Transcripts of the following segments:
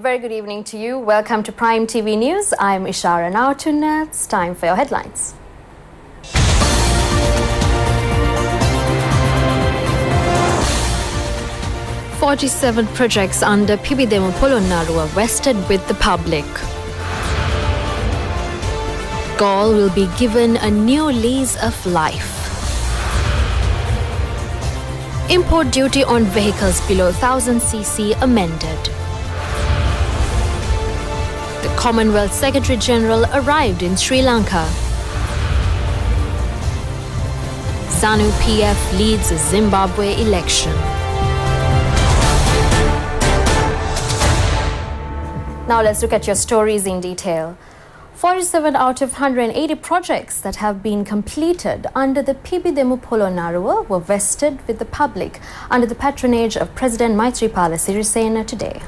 very good evening to you. Welcome to Prime TV News. I'm Ishara. Now tonight, it's time for your headlines. "47 projects under Pibidemu Polonnaru are vested with the public. Gaul will be given a new lease of life. Import duty on vehicles below 1000cc amended. The Commonwealth Secretary-General arrived in Sri Lanka. ZANU-PF leads Zimbabwe election. Now let's look at your stories in detail. 47 out of 180 projects that have been completed under the Pibidemu Polonnaru were vested with the public under the patronage of President Maithripala Sirisena today.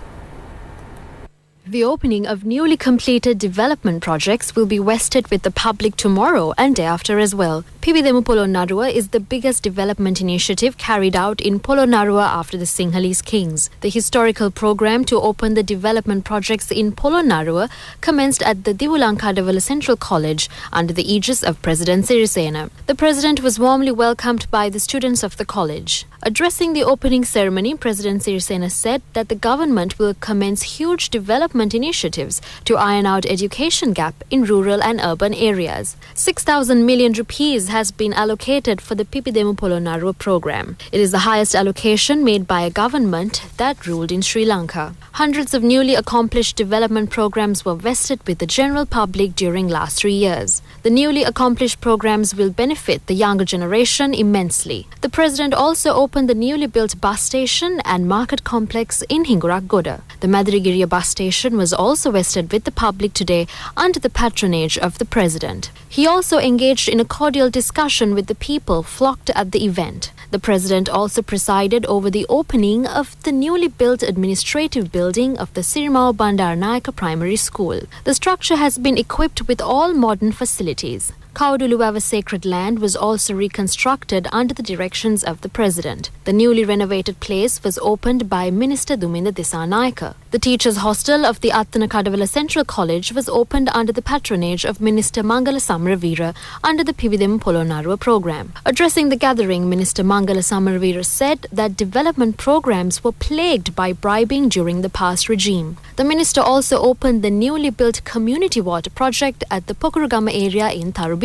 The opening of newly completed development projects will be vested with the public tomorrow and day after as well. Pibidemu Polonnaru is the biggest development initiative carried out in Polonnaru after the Sinhalese kings. The historical program to open the development projects in Polonnaru commenced at the Divulankadewala Central College under the aegis of President Sirisena. The president was warmly welcomed by the students of the college. Addressing the opening ceremony, President Sirisena said that the government will commence huge development initiatives to iron out education gap in rural and urban areas. 6,000 million rupees has been allocated for the Pibidemu Polonnaru program. It is the highest allocation made by a government that ruled in Sri Lanka. Hundreds of newly accomplished development programs were vested with the general public during last 3 years. The newly accomplished programs will benefit the younger generation immensely. The president also opened the newly built bus station and market complex in Hinguragoda. The Madirigiriya bus station was also vested with the public today under the patronage of the president. He also engaged in a cordial discussion with the people flocked at the event. The president also presided over the opening of the newly built administrative building of the Sirimau Bandaranaike Primary School. The structure has been equipped with all modern facilities. Kauduluwava Sacred Land was also reconstructed under the directions of the president. The newly renovated place was opened by Minister Duminda Disanaika. The teachers' hostel of the Attanakadavala Central College was opened under the patronage of Minister Mangala Samaravira under the Pibidemu Polonnaru program. Addressing the gathering, Minister Mangala Samaravira said that development programs were plagued by bribing during the past regime. The minister also opened the newly built community water project at the Pokurugama area in Tarubima.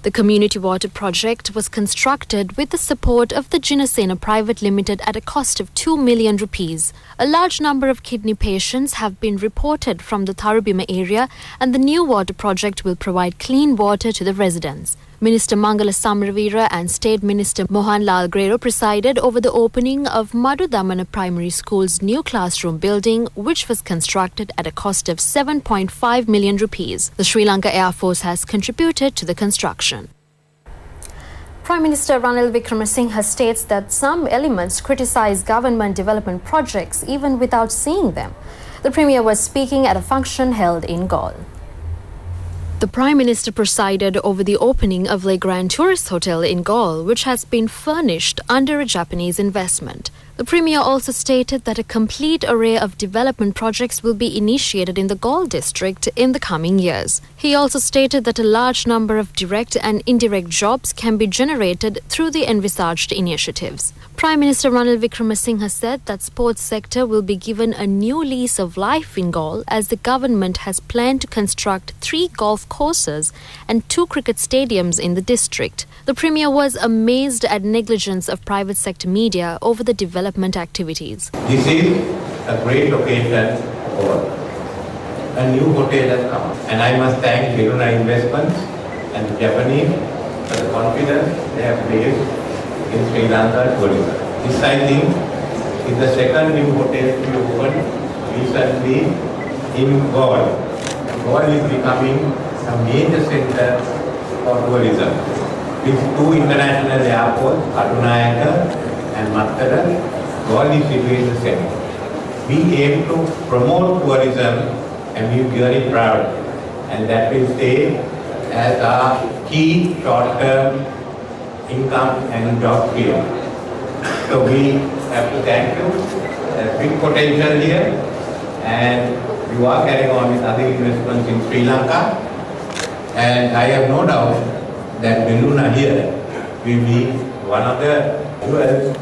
The community water project was constructed with the support of the Jinasena Private Limited at a cost of 2 million rupees. A large number of kidney patients have been reported from the Tarubima area, and the new water project will provide clean water to the residents. Minister Mangala Samaravira and State Minister Mohan Lal Grero presided over the opening of Madudamana Primary School's new classroom building, which was constructed at a cost of 7.5 million rupees. The Sri Lanka Air Force has contributed to the construction. Prime Minister Ranil Wickremesinghe states that some elements criticize government development projects even without seeing them. The Premier was speaking at a function held in Gaul. The Prime Minister presided over the opening of Le Grand Tourist Hotel in Gaul, which has been furnished under a Japanese investment. The Premier also stated that a complete array of development projects will be initiated in the Gaul district in the coming years. He also stated that a large number of direct and indirect jobs can be generated through the envisaged initiatives. Prime Minister Ranil Wickremesinghe said that sports sector will be given a new lease of life in Gaul as the government has planned to construct 3 golf courses and 2 cricket stadiums in the district. The Premier was amazed at negligence of private sector media over the development activities. This is a great occasion for a new hotel has come, and I must thank Verona Investments and the Japanese for the confidence they have placed in Sri Lanka tourism. This, I think, is the second new hotel to be opened recently in Gaul. Gaul is becoming a major center for tourism. With 2 international airports, Karunayaka and Mattara, Gaul is situated in the center. We aim to promote tourism and we are very proud, and that will stay as our key short-term income and job field. So we have to thank you. There's big potential here, and you are carrying on with other investments in Sri Lanka, and I have no doubt that Belluna here will be one of the jewels.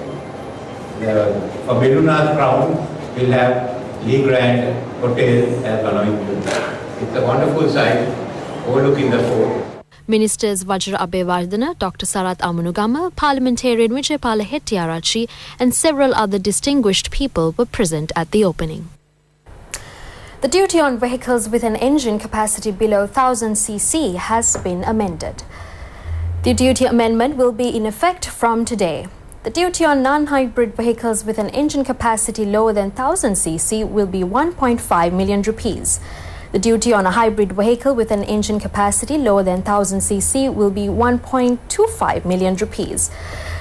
For Belluna's crown, we'll have Lee Grand Hotel as one of it. It's a wonderful site overlooking the fort. Ministers Vajra Abewardena, Dr. Sarath Amunugama, Parliamentarian Vijaypala Hettiarachchi and several other distinguished people were present at the opening. The duty on vehicles with an engine capacity below 1000 cc has been amended. The duty amendment will be in effect from today. The duty on non-hybrid vehicles with an engine capacity lower than 1000 cc will be 1.5 million rupees. The duty on a hybrid vehicle with an engine capacity lower than 1000 cc will be 1.25 million rupees.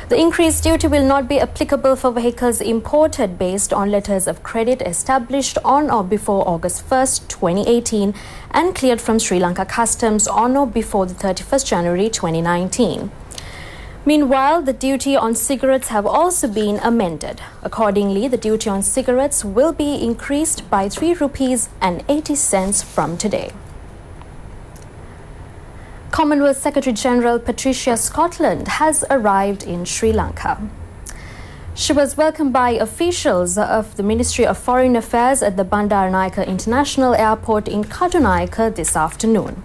The increased duty will not be applicable for vehicles imported based on letters of credit established on or before August 1st, 2018 and cleared from Sri Lanka Customs on or before the 31st January 2019. Meanwhile, the duty on cigarettes have also been amended. Accordingly, the duty on cigarettes will be increased by 3 rupees and 80 cents from today. Commonwealth Secretary-General Patricia Scotland has arrived in Sri Lanka. She was welcomed by officials of the Ministry of Foreign Affairs at the Bandaranaike International Airport in Kadunayake this afternoon.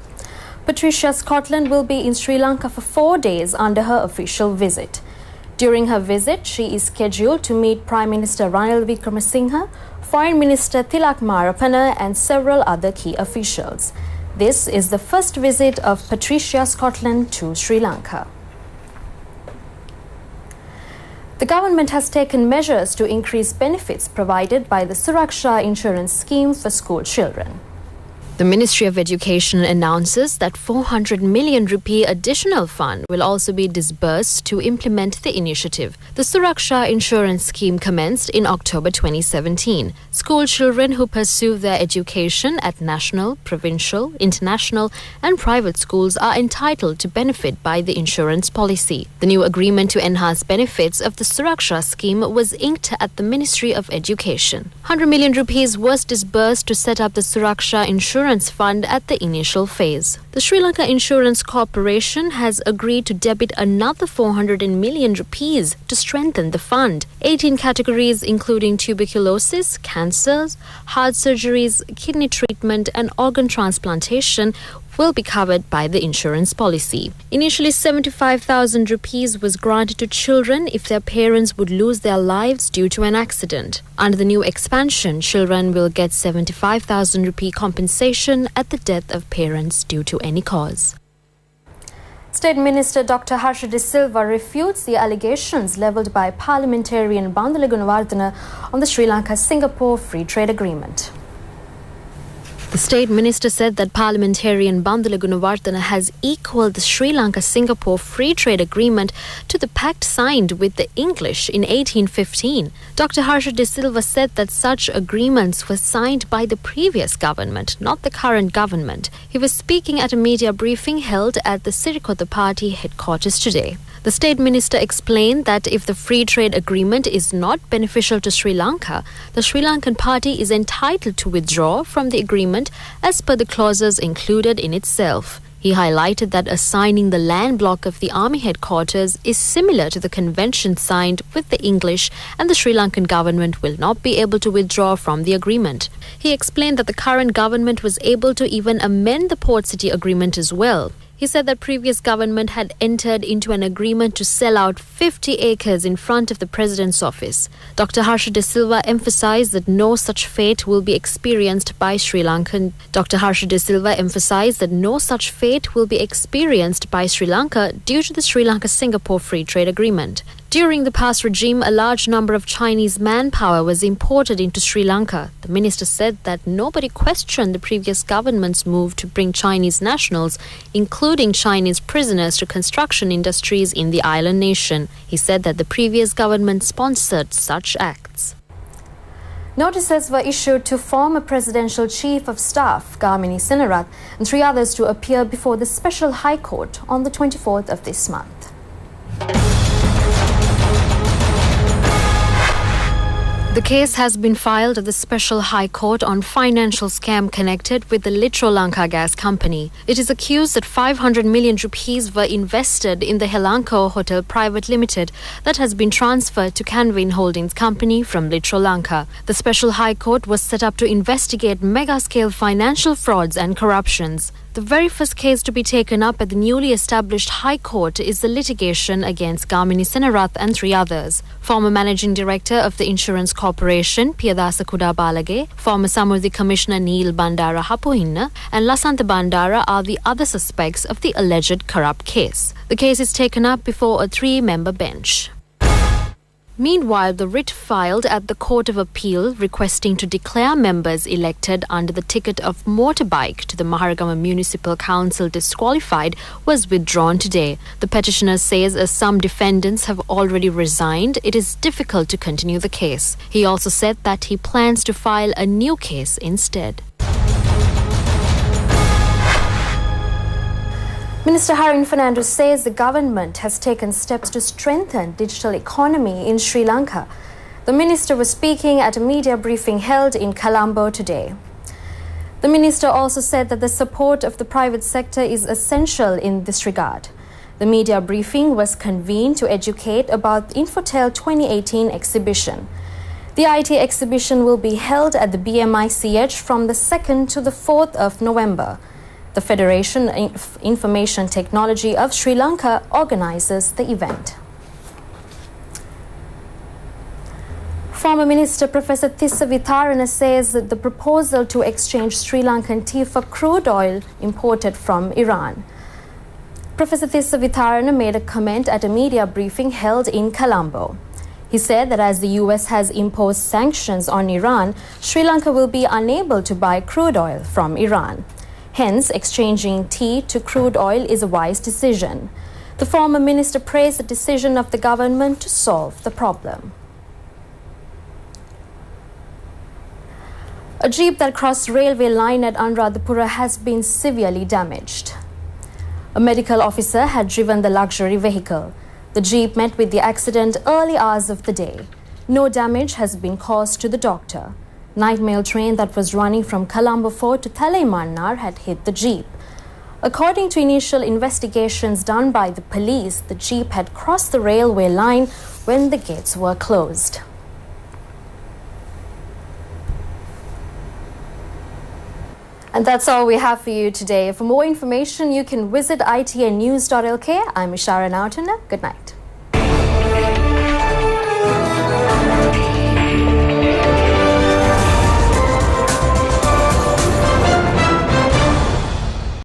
Patricia Scotland will be in Sri Lanka for 4 days under her official visit. During her visit, she is scheduled to meet Prime Minister Ranil Wickremesinghe, Foreign Minister Tilak Marapana and several other key officials. This is the first visit of Patricia Scotland to Sri Lanka. The government has taken measures to increase benefits provided by the Suraksha insurance scheme for school children. The Ministry of Education announces that 400 million rupee additional fund will also be disbursed to implement the initiative. The Suraksha insurance scheme commenced in October 2017. School children who pursue their education at national, provincial, international and private schools are entitled to benefit by the insurance policy. The new agreement to enhance benefits of the Suraksha scheme was inked at the Ministry of Education. 100 million rupees was disbursed to set up the Suraksha insurance fund at the initial phase. The Sri Lanka Insurance Corporation has agreed to debit another 400 million rupees to strengthen the fund. 18 categories including tuberculosis, cancers, heart surgeries, kidney treatment and organ transplantation will be covered by the insurance policy. Initially, 75,000 rupees was granted to children if their parents would lose their lives due to an accident. Under the new expansion, children will get 75,000 rupee compensation at the death of parents due to any cause. State Minister Dr. Harsha De Silva refutes the allegations levelled by parliamentarian Bandula Gunawardena on the Sri Lanka-Singapore Free Trade Agreement. The State Minister said that parliamentarian Bandula Gunawardena has equalled the Sri Lanka-Singapore Free Trade Agreement to the pact signed with the English in 1815. Dr. Harsha De Silva said that such agreements were signed by the previous government, not the current government. He was speaking at a media briefing held at the Sirikota Party headquarters today. The State Minister explained that if the free trade agreement is not beneficial to Sri Lanka, the Sri Lankan party is entitled to withdraw from the agreement as per the clauses included in itself. He highlighted that assigning the land block of the army headquarters is similar to the convention signed with the English, and the Sri Lankan government will not be able to withdraw from the agreement. He explained that the current government was able to even amend the Port City Agreement as well. He said that previous government had entered into an agreement to sell out 50 acres in front of the President's office. Dr. Harsha De Silva emphasized that no such fate will be experienced by Sri Lanka. Dr. Harsha De Silva emphasized that no such fate will be experienced by Sri Lanka due to the Sri Lanka-Singapore Free Trade Agreement. During the past regime, a large number of Chinese manpower was imported into Sri Lanka. The minister said that nobody questioned the previous government's move to bring Chinese nationals, including Chinese prisoners, to construction industries in the island nation. He said that the previous government sponsored such acts. Notices were issued to former Presidential Chief of Staff Gamini Senarath and 3 others to appear before the Special High Court on the 24th of this month. The case has been filed at the Special High Court on financial scam connected with the Litrolanka gas company. It is accused that 500 million rupees were invested in the Helanco Hotel Private Limited that has been transferred to Canvin Holdings Company from Litrolanka. The Special High Court was set up to investigate mega-scale financial frauds and corruptions. The very first case to be taken up at the newly established High Court is the litigation against Gamini Senarath and 3 others. Former Managing Director of the Insurance Corporation, Piyadasa Kudabalage, former Samurdhi Commissioner Neil Bandara Hapuhinna, and Lasantha Bandara are the other suspects of the alleged corrupt case. The case is taken up before a 3-member bench. Meanwhile, the writ filed at the Court of Appeal requesting to declare members elected under the ticket of motorbike to the Maharagama Municipal Council disqualified was withdrawn today. The petitioner says as some defendants have already resigned, it is difficult to continue the case. He also said that he plans to file a new case instead. Minister Harin Fernandes says the government has taken steps to strengthen digital economy in Sri Lanka. The minister was speaking at a media briefing held in Colombo today. The minister also said that the support of the private sector is essential in this regard. The media briefing was convened to educate about the Infotel 2018 exhibition. The IT exhibition will be held at the BMICH from the 2nd to the 4th of November. The Federation of Information Technology of Sri Lanka organizes the event. Former Minister Professor Tissa Vitharana says that the proposal to exchange Sri Lankan tea for crude oil imported from Iran. Professor Tissa Vitharana made a comment at a media briefing held in Colombo. He said that as the US has imposed sanctions on Iran, Sri Lanka will be unable to buy crude oil from Iran. Hence, exchanging tea to crude oil is a wise decision. The former minister praised the decision of the government to solve the problem. A jeep that crossed railway line at Anuradhapura has been severely damaged. A medical officer had driven the luxury vehicle. The jeep met with the accident early hours of the day. No damage has been caused to the doctor. Night mail train that was running from Colombo Fort to Thalaimannar had hit the jeep. According to initial investigations done by the police, the jeep had crossed the railway line when the gates were closed. And that's all we have for you today. For more information, you can visit itnnews.lk. I'm Ishara Nautana. Good night.